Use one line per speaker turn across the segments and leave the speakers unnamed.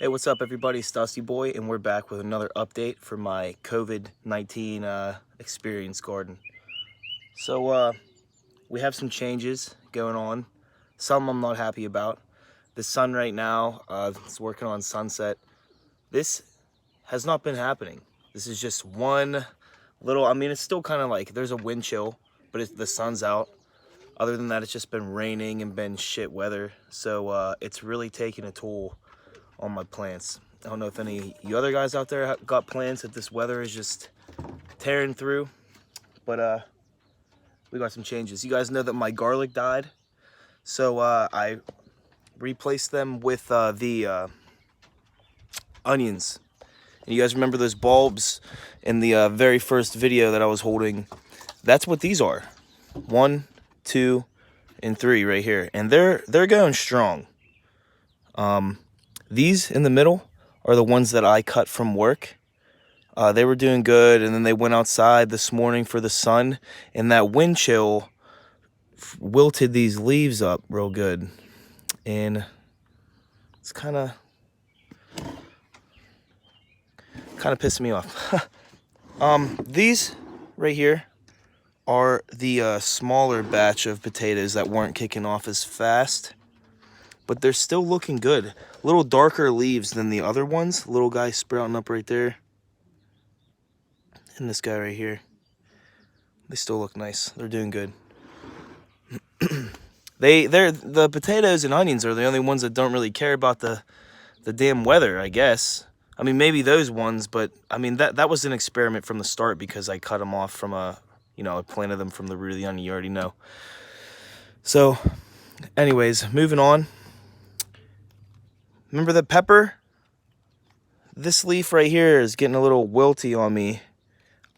Hey, what's up everybody? It's Dusty Boy, and we're back with another update for my COVID-19 experience garden. So we have some changes going on. Some I'm not happy about. The sun right now, it's working on sunset. This has not been happening. This is just one little, I mean, it's still kind of like, there's a wind chill, but the sun's out. Other than that, it's just been raining and been shit weather. So it's really taking a toll on my plants. I don't know if any of you other guys out there got plants that this weather is just tearing through, but we got some changes. You guys know that my garlic died, so I replaced them with the onions. And you guys remember those bulbs in the very first video that I was holding? That's what these are. 1, 2, and 3 right here, and they're going strong. These in the middle are the ones that I cut from work. They were doing good, and then they went outside this morning for the sun, and that wind chill wilted these leaves up real good, and it's kind of pissing me off. These right here are the smaller batch of potatoes that weren't kicking off as fast, but they're still looking good. A little darker leaves than the other ones. Little guy sprouting up right there. And this guy right here. They still look nice. They're doing good. The potatoes and onions are the only ones that don't really care about the damn weather, I guess. I mean, maybe those ones, but I mean, that was an experiment from the start because I cut them off from I planted them from the root of the onion, you already know. So, anyways, moving on. Remember the pepper? This leaf right here is getting a little wilty on me.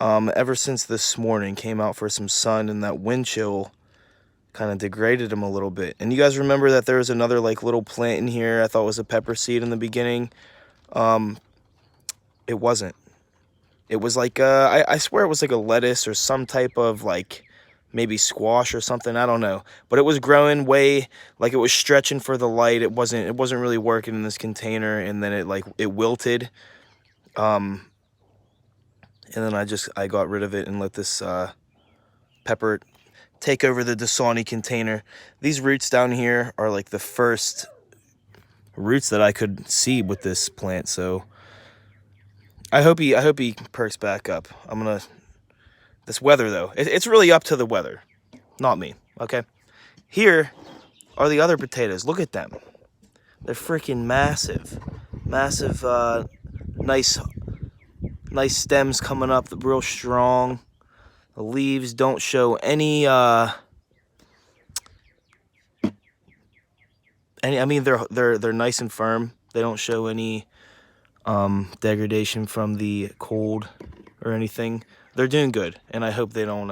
Ever since this morning, came out for some sun, and that wind chill kind of degraded them a little bit. And you guys remember that there was another like little plant in here I thought was a pepper seed in the beginning. It wasn't. It was like I swear it was like a lettuce or some type of like maybe squash or something, I don't know, but it was growing way, like it was stretching for the light. It wasn't really working in this container, and then it wilted, and then I got rid of it and let this pepper take over the Dasani container. These roots down here are like the first roots that I could see with this plant, so I hope he perks back up. This weather, though, it's really up to the weather, not me, okay? Here are the other potatoes. Look at them. They're freaking massive. Massive, nice stems coming up, real strong. The leaves don't show any, I mean, they're nice and firm. They don't show any degradation from the cold or anything. They're doing good, and I hope they don't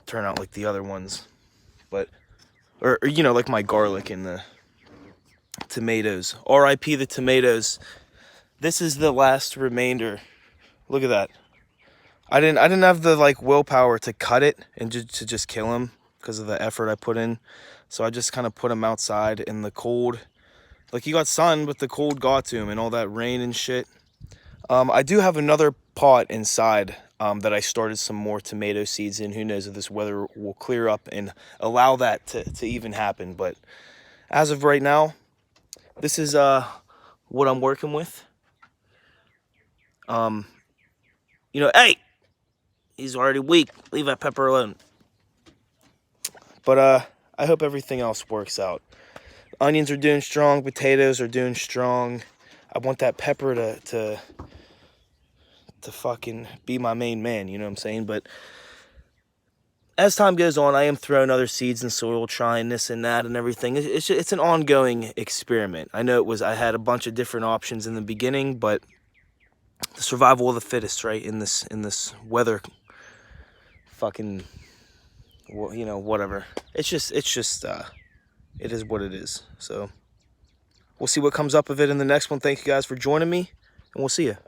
turn out like the other ones, but or like my garlic and the tomatoes. R.I.P. the tomatoes. This is the last remainder. Look at that. I didn't have the like willpower to cut it and to just kill them because of the effort I put in, so I just kind of put them outside in the cold. Like, he got sun, but the cold got to him and all that rain and shit. I do have another pot inside that I started some more tomato seeds in. Who knows if this weather will clear up and allow that to even happen. But as of right now, this is what I'm working with. Hey! He's already weak. Leave that pepper alone. But I hope everything else works out. Onions are doing strong. Potatoes are doing strong. I want that pepper to fucking be my main man, you know what I'm saying? But as time goes on, I am throwing other seeds in soil, trying this and that and everything. It's an ongoing experiment. I know I had a bunch of different options in the beginning, but the survival of the fittest, right? In this weather, fucking, whatever. It's just it is what it is. So we'll see what comes up of it in the next one. Thank you guys for joining me, and we'll see you.